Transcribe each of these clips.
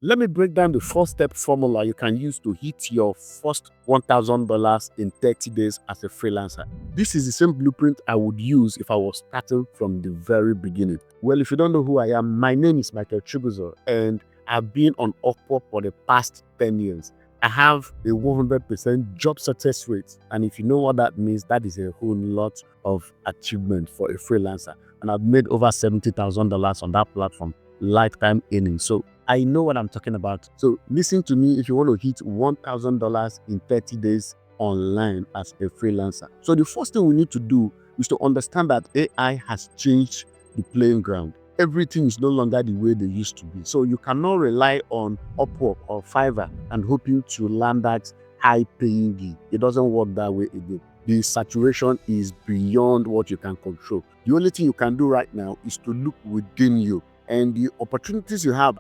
Let me break down the four-step formula you can use to hit your first $1,000 in 30 days as a freelancer. This is the same blueprint I would use if I was starting from the very beginning. Well, if you don't know who I am, my name is Michael Chibuzo, and I've been on Upwork for the past 10 years. I have a 100% job success rate, and if you know what that means, that is a whole lot of achievement for a freelancer. And I've made over $70,000 on that platform, lifetime earnings. So I know what I'm talking about. So listen to me if you want to hit $1,000 in 30 days online as a freelancer. So the first thing we need to do is to understand that AI has changed the playing ground. Everything is no longer the way they used to be. So you cannot rely on Upwork or Fiverr and hoping to land that high-paying gig. It doesn't work that way again. The saturation is beyond what you can control. The only thing you can do right now is to look within you. And the opportunities you have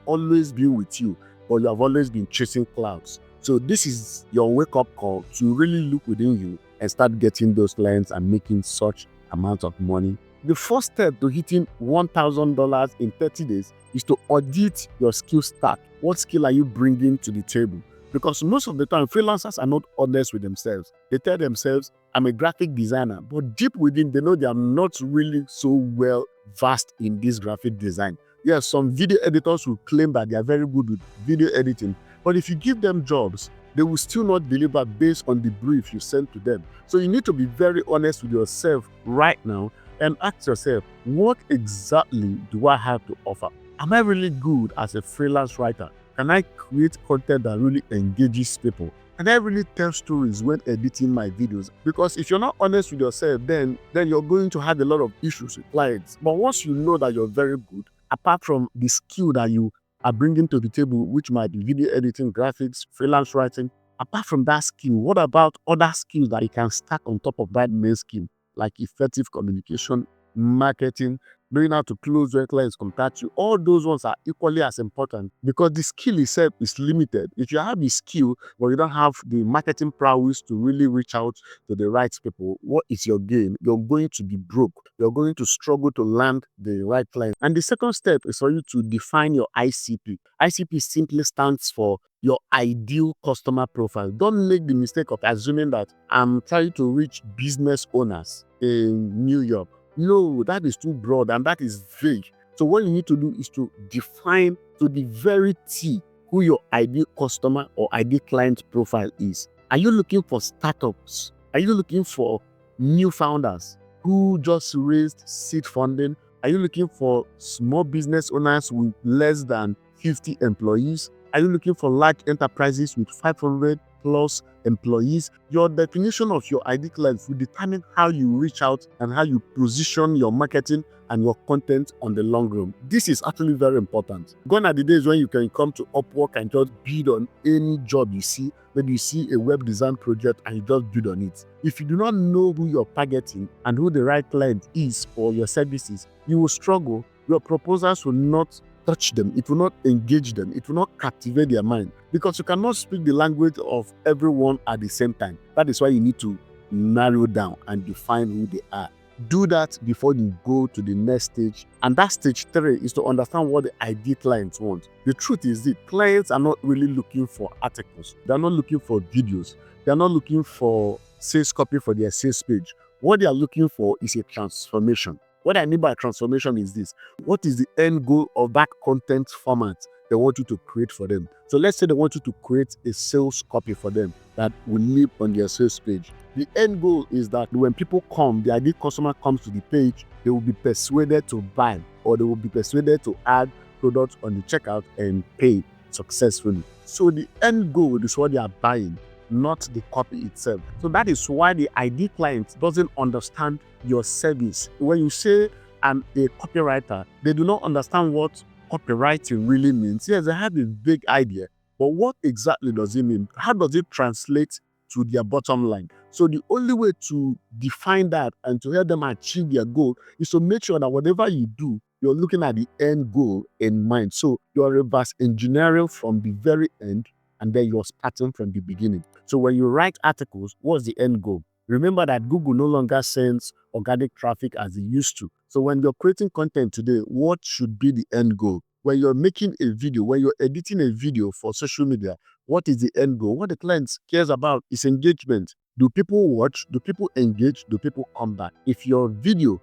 always been with you, but you have always been chasing clouds. So this is your wake-up call to really look within you and start getting those clients and making such amount of money. The first step to hitting $1,000 in 30 days is to audit your skill stack. What skill are you bringing to the table? Because most of the time, freelancers are not honest with themselves. They tell themselves, I'm a graphic designer, but deep within, they know they are not really so well versed in this graphic design. Yes, some video editors will claim that they are very good with video editing, but if you give them jobs, they will still not deliver based on the brief you send to them. So you need to be very honest with yourself right now and ask yourself, what exactly do I have to offer? Am I really good as a freelance writer? Can I create content that really engages people? Can I really tell stories when editing my videos? Because if you're not honest with yourself, then you're going to have a lot of issues with clients. But once you know that you're very good, apart from the skill that you are bringing to the table, which might be video editing, graphics, freelance writing, apart from that skill, what about other skills that you can stack on top of that main skill, like effective communication, marketing, knowing how to close when clients contact you? All those ones are equally as important because the skill itself is limited. If you have the skill, but you don't have the marketing prowess to really reach out to the right people, what is your gain? You're going to be broke. You're going to struggle to land the right client. And the second step is for you to define your ICP. ICP simply stands for your ideal customer profile. Don't make the mistake of assuming that I'm trying to reach business owners in New York. No, that is too broad and that is vague. So what you need to do is to define to the very T who your ideal customer or ideal client profile is. Are you looking for startups? Are you looking for new founders who just raised seed funding? Are you looking for small business owners with less than 50 employees? Are you looking for large enterprises with 500 plus employees? Your definition of your ideal client will determine how you reach out and how you position your marketing and your content on the long run. This is actually very important. Gone are the days when you can come to Upwork and just bid on any job you see. Maybe you see a web design project and you just bid on it. If you do not know who you're targeting and who the right client is for your services, you will struggle. Your proposals will not touch them, it will not engage them, it will not captivate their mind because you cannot speak the language of everyone at the same time. That is why you need to narrow down and define who they are. Do that before you go to the next stage. And that stage 3 is to understand what the ideal clients want. The truth is that clients are not really looking for articles. They're not looking for videos. They're not looking for sales copy for their sales page. What they are looking for is a transformation. What I mean by transformation is this. What is the end goal of that content format they want you to create for them? So let's say they want you to create a sales copy for them that will live on their sales page. The end goal is that when people come, the ideal customer comes to the page, they will be persuaded to buy or they will be persuaded to add products on the checkout and pay successfully. So the end goal is what they are buying, not the copy itself. So that is why the ideal client doesn't understand your service. When you say I'm a copywriter, they do not understand what copywriting really means. Yes, they have a big idea, but what exactly does it mean? How does it translate to their bottom line? So the only way to define that and to help them achieve their goal is to make sure that whatever you do, you're looking at the end goal in mind. So you're reverse engineering from the very end and then you're starting from the beginning. So when you write articles, what's the end goal? Remember that Google no longer sends organic traffic as it used to. So when you're creating content today, what should be the end goal? When you're making a video, when you're editing a video for social media, what is the end goal? What the client cares about is engagement. Do people watch? Do people engage? Do people come back? If your video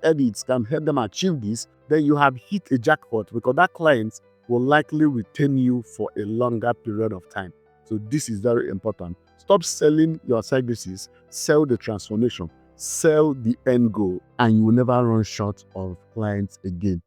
edits can help them achieve this, then you have hit a jackpot, because that client will likely retain you for a longer period of time. So this is very important. Stop selling your services, sell the transformation, sell the end goal, and you will never run short of clients again.